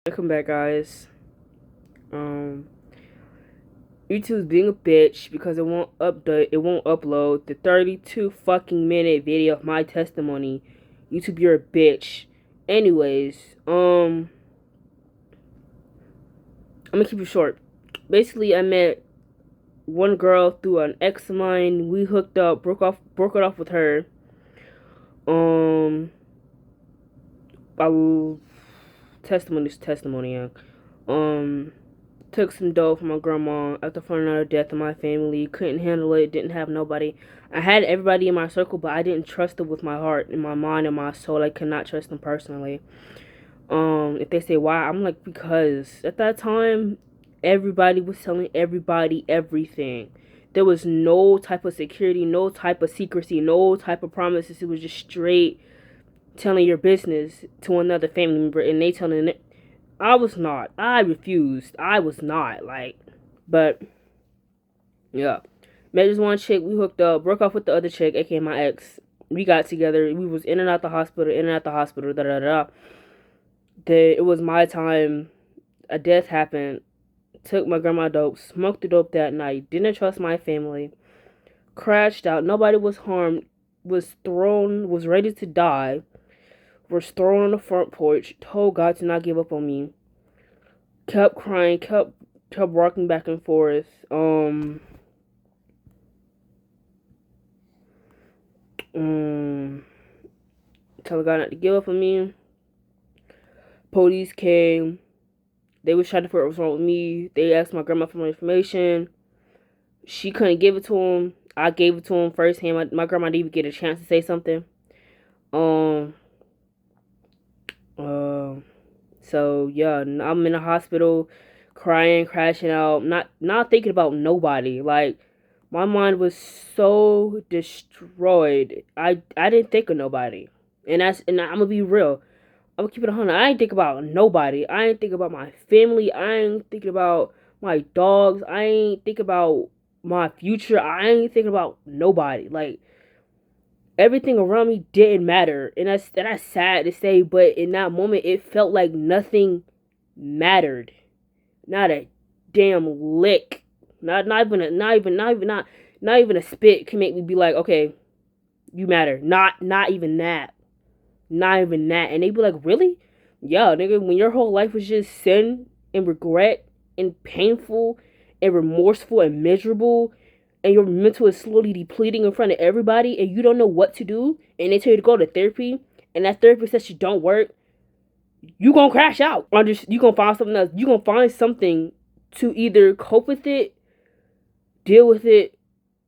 Welcome back, guys. Um, YouTube's being a bitch because it won't upload the 32 fucking minute video of my testimony. YouTube, you're a bitch. Anyways, I'm gonna keep it short. Basically, I met one girl through an ex of mine. We hooked up, broke it off with her. Um, I testimony, yeah. Took some dough from my grandma after finding out her death in my family. Couldn't handle it. Didn't have nobody. I had everybody in my circle, but I didn't trust them with my heart and my mind and my soul. I could not trust them personally. If they say why, I'm like, because at that time, everybody was telling everybody everything. There was no type of security, no type of secrecy, no type of promises. It was just straight telling your business to another family member, and they telling it. I was not. I refused. I was not. But yeah. Met this one chick. We hooked up. Broke off with the other chick, aka my ex. We got together. We was in and out the hospital. In and out the hospital. Da da da. It was my time. A death happened. Took my grandma dope. Smoked the dope that night. Didn't trust my family. Crashed out. Nobody was harmed. Was thrown. Was ready to die. Was thrown on the front porch. Told God to not give up on me. Kept crying. Kept rocking back and forth. Telling God not to give up on me. Police came. They was trying to figure out what was wrong with me. They asked my grandma for more information. She couldn't give it to him. I gave it to him firsthand. My grandma didn't even get a chance to say something. So yeah, I'm in the hospital, crying, crashing out, not thinking about nobody. Like, my mind was so destroyed. I didn't think of nobody, and I'm gonna be real. I'm gonna keep it 100. I ain't think about nobody. I ain't think about my family. I ain't thinking about my dogs. I ain't think about my future. I ain't thinking about nobody. Like, everything around me didn't matter, and that's sad to say, but in that moment it felt like nothing mattered. Not a damn lick. Not even a spit can make me be like, okay, you matter. Not even that. Not even that. And they be like, really? Yeah, nigga, when your whole life was just sin and regret and painful and remorseful and miserable, and your mental is slowly depleting in front of everybody, and you don't know what to do, and they tell you to go to therapy, and that therapy says you don't work, you gonna crash out. Or just, you gonna find something else. You gonna find something to either cope with it, deal with it,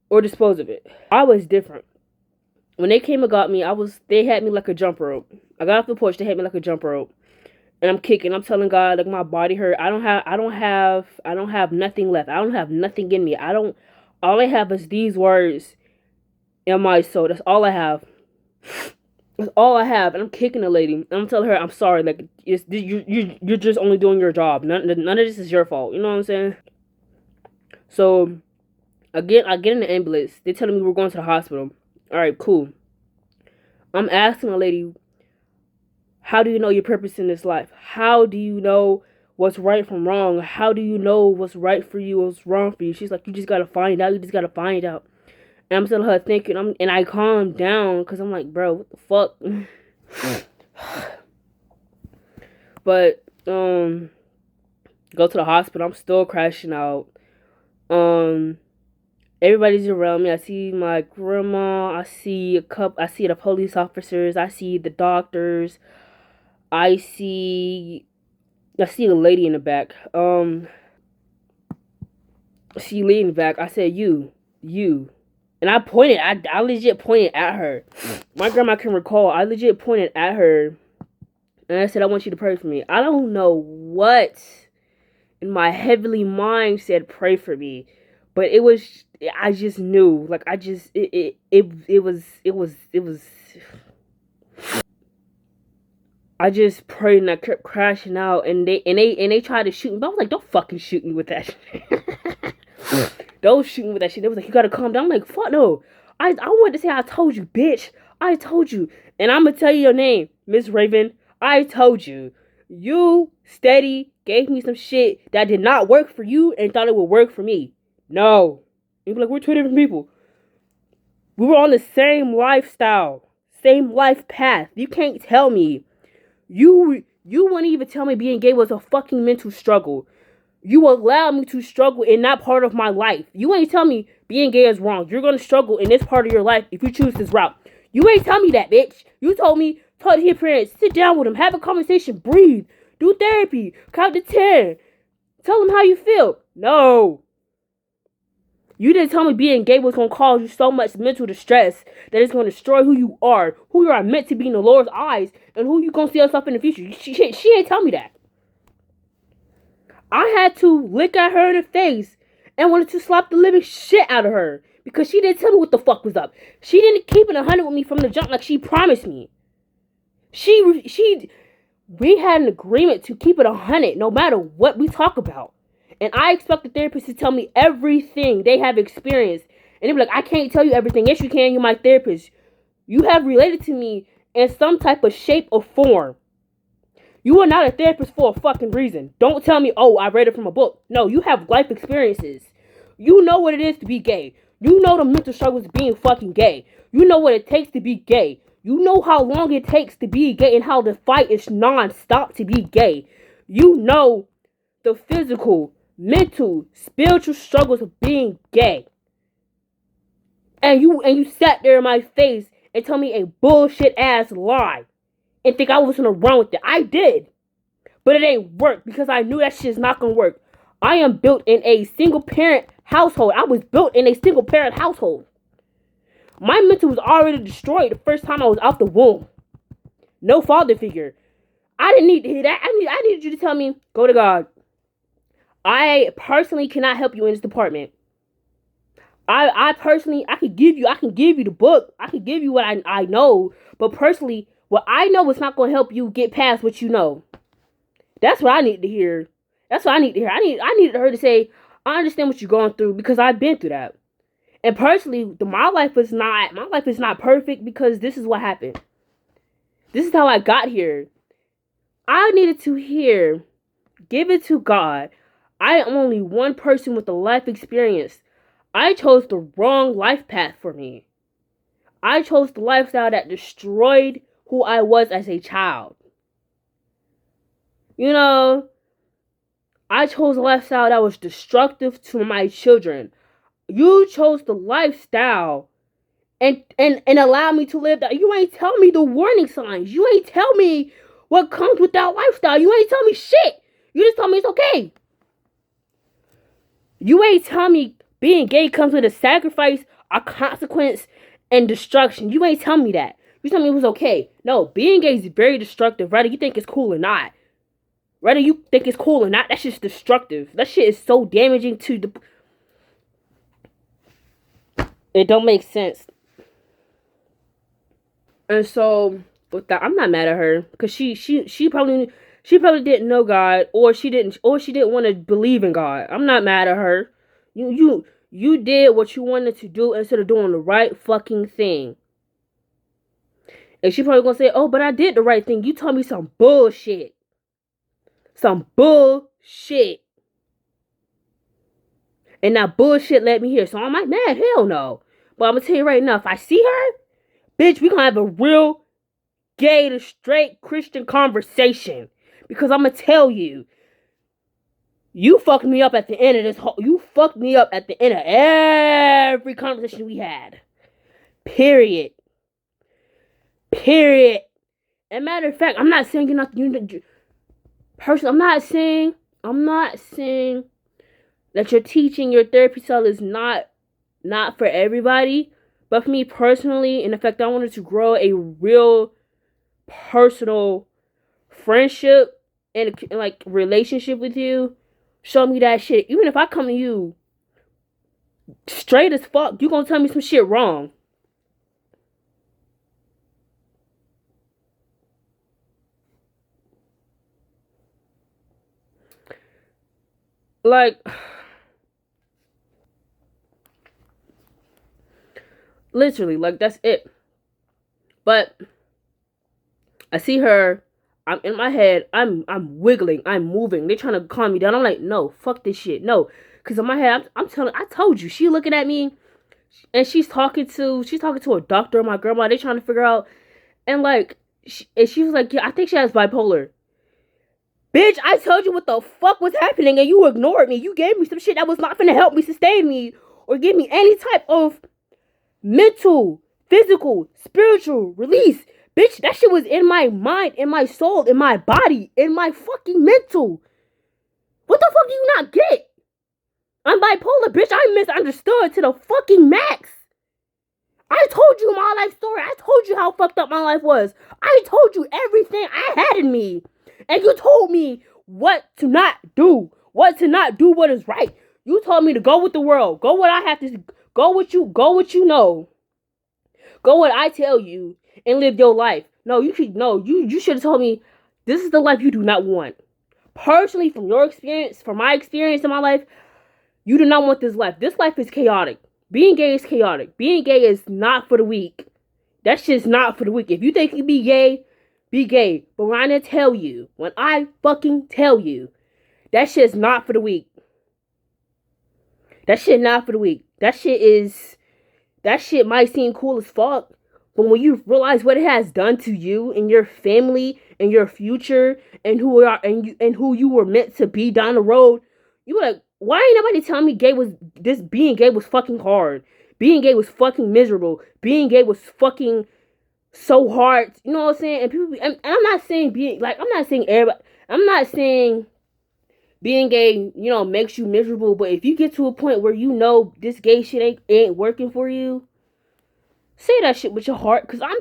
or dispose of it. I was different. When they came and got me, they had me like a jump rope. I got off the porch, they had me like a jump rope. And I'm kicking. I'm telling God, like, my body hurt. I don't have nothing left. I don't have nothing in me. All I have is these words in my soul. That's all I have. That's all I have. And I'm kicking the lady. And I'm telling her, I'm sorry. Like, you're just only doing your job. None of this is your fault. You know what I'm saying? So, again, I get in the ambulance. They're telling me we're going to the hospital. All right, cool. I'm asking the lady, how do you know your purpose in this life? How do you know what's right from wrong? How do you know what's right for you, what's wrong for you? She's like, you just gotta find out. You just gotta find out. And I'm telling her, thinking, and I calmed down because I'm like, bro, what the fuck? But go to the hospital. I'm still crashing out. Everybody's around me. I see my grandma. I see the police officers. I see the doctors. I see a lady in the back. She leaned back. I said, you. And I legit pointed at her. My grandma can recall. I legit pointed at her. And I said, I want you to pray for me. I don't know what in my heavenly mind said pray for me. But I just knew. Like, it was. I just prayed and I kept crashing out, and they tried to shoot me, but I was like, don't fucking shoot me with that shit. Don't shoot me with that shit. They was like, you gotta calm down. I'm like, fuck no. I wanted to say, I told you, bitch. I told you. And I'm gonna tell you your name, Miss Raven. I told you. You steady gave me some shit that did not work for you and thought it would work for me. No. You'd be like, we're two different people. We were on the same lifestyle, same life path. You can't tell me. You wouldn't even tell me being gay was a fucking mental struggle. You allowed me to struggle in that part of my life. You ain't tell me being gay is wrong. You're gonna struggle in this part of your life if you choose this route. You ain't tell me that, bitch. You told me, talk to your parents, sit down with them, have a conversation, breathe, do therapy, count to 10, tell them how you feel. No. You didn't tell me being gay was gonna cause you so much mental distress that it's gonna destroy who you are meant to be in the Lord's eyes, and who you gonna see yourself in the future. She ain't tell me that. I had to look at her in the face and wanted to slap the living shit out of her because she didn't tell me what the fuck was up. She didn't keep it 100 with me from the jump like she promised me. We had an agreement to keep it 100 no matter what we talk about. And I expect the therapist to tell me everything they have experienced. And they be like, I can't tell you everything. Yes, you can. You're my therapist. You have related to me in some type of shape or form. You are not a therapist for a fucking reason. Don't tell me, oh, I read it from a book. No, you have life experiences. You know what it is to be gay. You know the mental struggles of being fucking gay. You know what it takes to be gay. You know how long it takes to be gay and how the fight is non-stop to be gay. You know the physical, mental, spiritual struggles of being gay. And you sat there in my face and told me a bullshit ass lie and think I was gonna run with it. I did. But it ain't work because I knew that shit's not gonna work. I am built in a single parent household. I was built in a single parent household. My mental was already destroyed the first time I was out the womb. No father figure. I didn't need to hear that. I needed you to tell me, go to God. I personally cannot help you in this department. I personally, I can give you the book. I can give you what I know. But personally, what I know is not going to help you get past what you know. That's what I need to hear. That's what I need to hear. I needed her to say, I understand what you're going through because I've been through that. And personally, my life is not perfect because this is what happened. This is how I got here. I needed to hear, give it to God. I am only one person with a life experience. I chose the wrong life path for me. I chose the lifestyle that destroyed who I was as a child. You know, I chose a lifestyle that was destructive to my children. You chose the lifestyle and allow me to live that. You ain't tell me the warning signs. You ain't tell me what comes with that lifestyle. You ain't tell me shit. You just tell me it's okay. You ain't tell me being gay comes with a sacrifice, a consequence, and destruction. You ain't tell me that. You tell me it was okay. No, being gay is very destructive, whether you think it's cool or not. Whether you think it's cool or not, that's just destructive. That shit is so damaging to the... It don't make sense. And so, with that, I'm not mad at her. Because she probably didn't know God, or she didn't want to believe in God. I'm not mad at her. You did what you wanted to do instead of doing the right fucking thing. And she probably gonna say, oh, but I did the right thing. You told me some bullshit. Some bullshit. And that bullshit led me here. So am I mad? Hell no. But I'm gonna tell you right now, if I see her, bitch, we gonna have a real gay to straight Christian conversation. Because I'm gonna tell you, you fucked me up at the end of this whole... You fucked me up at the end of every conversation we had. Period. And matter of fact, I'm not saying you're not... Personally, I'm not saying that your teaching, your therapy style is not for everybody. But for me personally, in fact, I wanted to grow a real personal friendship and like relationship with you. Show me that shit. Even if I come to you straight as fuck, you gonna tell me some shit wrong. Like, literally, like, that's it. But I see her, I'm in my head. I'm wiggling. I'm moving. They're trying to calm me down. I'm like, no, fuck this shit. No, because in my head, I'm telling. I told you. She looking at me, and she's talking to a doctor. My grandma. They trying to figure out, and like, she was like, yeah, I think she has bipolar. Bitch, I told you what the fuck was happening, and you ignored me. You gave me some shit that was not gonna help me sustain me or give me any type of mental, physical, spiritual release. Bitch, that shit was in my mind, in my soul, in my body, in my fucking mental. What the fuck do you not get? I'm bipolar, bitch. I misunderstood to the fucking max. I told you my life story. I told you how fucked up my life was. I told you everything I had in me. And you told me what to not do. What to not do what is right. You told me to go with the world. Go what I have to go what you know. Go what I tell you and live your life. No, you should have told me this is the life you do not want. Personally, from your experience, from my experience in my life, you do not want this life. This life is chaotic. Being gay is chaotic. Being gay is not for the weak. That shit's not for the weak. If you think you be gay, be gay. But when I fucking tell you, that shit's not for the weak. That shit not for the weak. That shit might seem cool as fuck, but when you realize what it has done to you and your family and your future and who you were meant to be down the road, you were like, why ain't nobody telling me being gay was fucking hard? Being gay was fucking miserable. Being gay was fucking so hard. You know what I'm saying? And people, and I'm not saying being gay, makes you miserable. But if you get to a point where this gay shit ain't working for you, say that shit with your heart. Cause I'm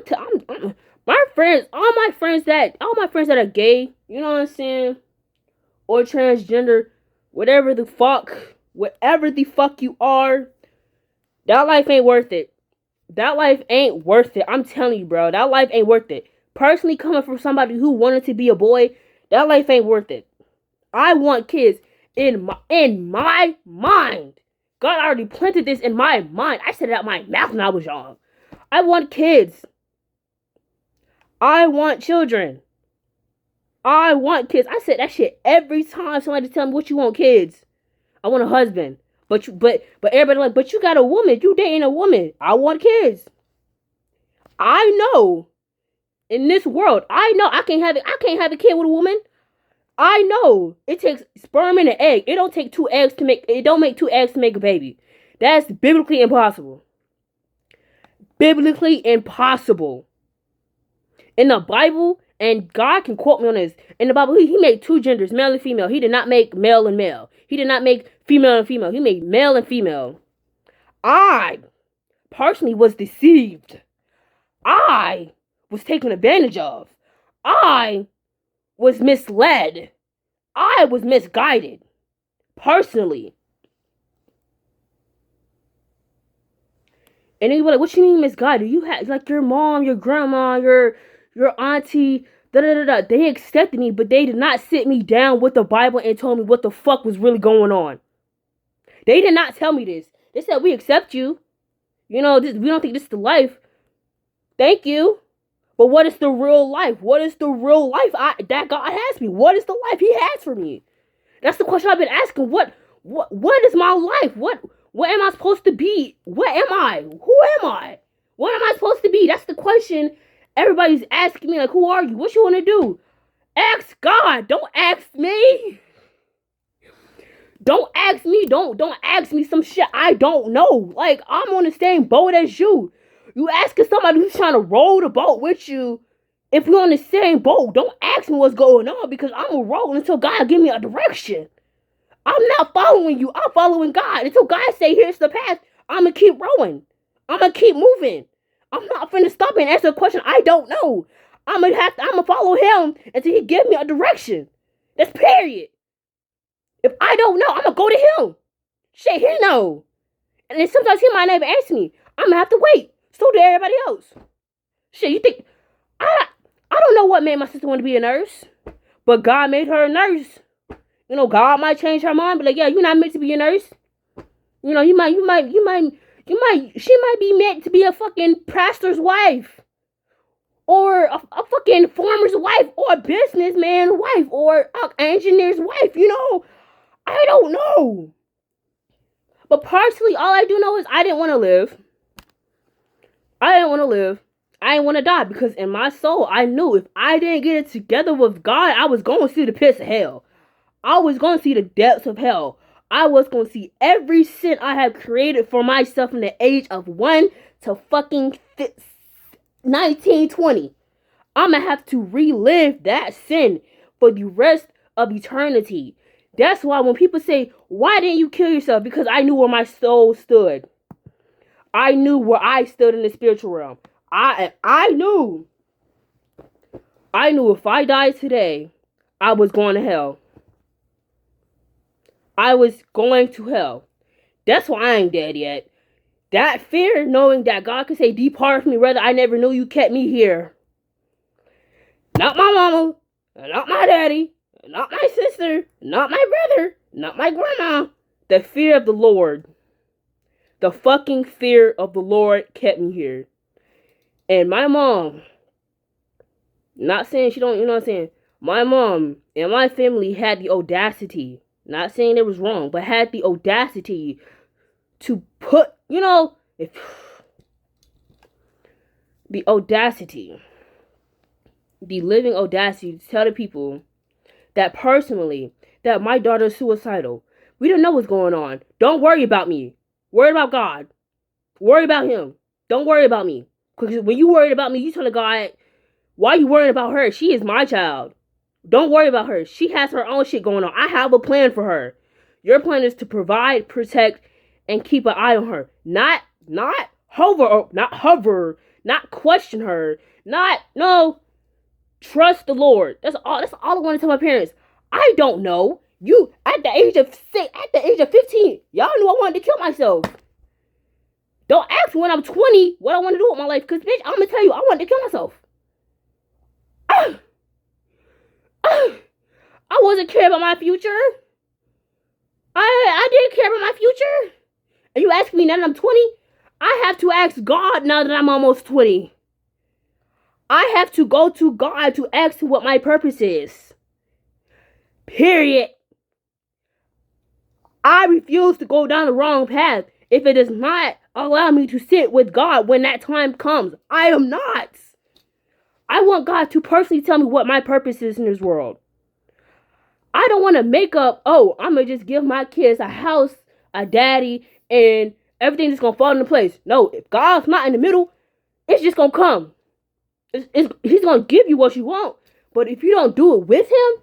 my friends, all my friends that are gay, you know what I'm saying, or transgender, whatever the fuck you are, that life ain't worth it. That life ain't worth it. I'm telling you, bro, that life ain't worth it. Personally, coming from somebody who wanted to be a boy, that life ain't worth it. I want kids in my mind. God already planted this in my mind. I said it out my mouth when I was young. I want kids. I want children. I want kids. I said that shit every time somebody tell me what you want, kids. I want a husband. But everybody like, but you got a woman. You dating a woman. I want kids. I know. In this world, I know I can't have a kid with a woman. I know it takes sperm and an egg. It don't make two eggs to make a baby. That's biblically impossible. Biblically impossible. In the Bible, and God can quote me on this. In the Bible, he made two genders, male and female. He did not make male and male. He did not make female and female. He made male and female. I personally was deceived. I was taken advantage of. I was misled. I was misguided. Personally. And they were like, what you mean misguided? You had, like, your mom, your grandma, your auntie, They accepted me, but they did not sit me down with the Bible and told me what the fuck was really going on. They did not tell me this. They said, we accept you. We don't think this is the life. Thank you. But what is the real life? What is the real life that God has me? What is the life He has for me? That's the question I've been asking. What is my life? What am I supposed to be? What am I? Who am I? What am I supposed to be? That's the question everybody's asking me. Like, who are you? What you want to do? Ask God. Don't ask me. Don't ask me. Don't ask me some shit I don't know. Like, I'm on the same boat as you. You asking somebody who's trying to roll the boat with you. If we're on the same boat, don't ask me what's going on, because I'm gonna roll until God give me a direction. I'm not following you. I'm following God. Until God say, here's the path, I'm gonna keep rowing. I'm gonna keep moving. I'm not finna stop and answer a question I don't know. I'm gonna follow Him until He give me a direction. That's period. If I don't know, I'm gonna go to Him. Shit, He know. And then sometimes He might not even answer me. I'm gonna have to wait. So did everybody else. Shit, you think I don't know what made my sister want to be a nurse, but God made her a nurse. God might change her mind, but like, yeah, you're not meant to be a nurse. She might be meant to be a fucking pastor's wife, or a fucking farmer's wife or a businessman's wife or an engineer's wife, you know? I don't know. But partially, all I do know is I didn't want to live. I didn't want to live. I didn't want to die because in my soul, I knew if I didn't get it together with God, I was going to see the pits of hell. I was going to see the depths of hell. I was going to see every sin I have created for myself from the age of 1 to fucking 19, 20. I'm going to have to relive that sin for the rest of eternity. That's why when people say, why didn't you kill yourself? Because I knew where my soul stood. I knew where I stood in the spiritual realm. I knew if I died today, I was going to hell. I was going to hell. That's why I ain't dead yet. That fear, knowing that God could say, depart from me, rather I never knew you kept me here. Not my mama, not my daddy, not my sister, not my brother, not my grandma. The fear of the Lord. The fucking fear of the Lord kept me here. And my mom, not saying she don't, you know what I'm saying? My mom and my family had the audacity, not saying it was wrong, but had the audacity to put, you know, if the audacity, the living audacity to tell the people that personally, that my daughter's suicidal. We don't know what's going on. Don't worry about me. Worry about God. Worry about him. Don't worry about me. Because when you worried about me, you tell God, why are you worrying about her? She is my child. Don't worry about her. She has her own shit going on. I have a plan for her. Your plan is to provide, protect, and keep an eye on her. Not hover, not question her. Trust the Lord. That's all I want to tell my parents. I don't know. You, at the age of 15, y'all knew I wanted to kill myself. Don't ask me when I'm 20 what I want to do with my life. Because, bitch, I'm going to tell you, I wanted to kill myself. I wasn't caring about my future. I didn't care about my future. And you ask me now that I'm 20? I have to ask God now that I'm almost 20. I have to go to God to ask what my purpose is. Period. I refuse to go down the wrong path if it does not allow me to sit with God when that time comes. I am not. I want God to personally tell me what my purpose is in this world. I don't want to make up, I'm going to just give my kids a house, a daddy, and everything just going to fall into place. No, if God's not in the middle, it's just going to come. He's going to give you what you want. But if you don't do it with him,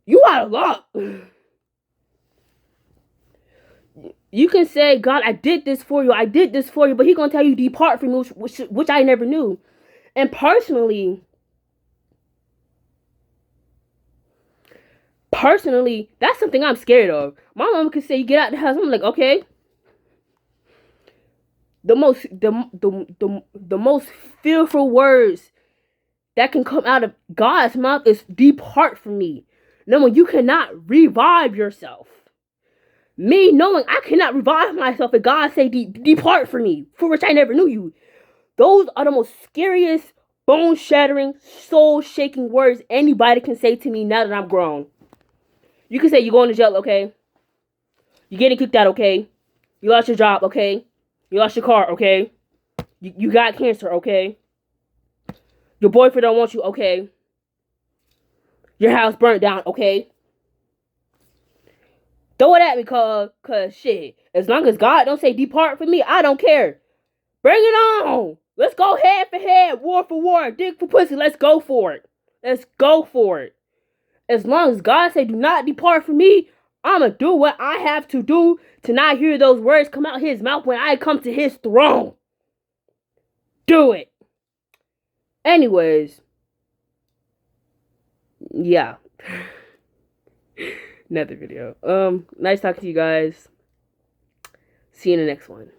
you out of luck. You can say, God, I did this for you, but he's going to tell you, depart from me, which I never knew. And personally, that's something I'm scared of. My mom could say, get out the house. I'm like, okay. The most fearful words that can come out of God's mouth is depart from me. No, you cannot revive yourself. Me knowing I cannot revive myself and God say depart from me, for which I never knew you. Those are the most scariest, bone-shattering, soul-shaking words anybody can say to me now that I'm grown. You can say you're going to jail, okay? You're getting kicked out, okay? You lost your job, okay? You lost your car, okay? You got cancer, okay? Your boyfriend don't want you, okay? Your house burnt down, okay? Throw it at me, cause shit. As long as God don't say depart from me, I don't care. Bring it on. Let's go head for head, war for war, dick for pussy. Let's go for it. Let's go for it. As long as God say do not depart from me, I'ma do what I have to do to not hear those words come out his mouth when I come to his throne. Do it. Anyways. Yeah. Another video. Nice talking to you guys. See you in the next one.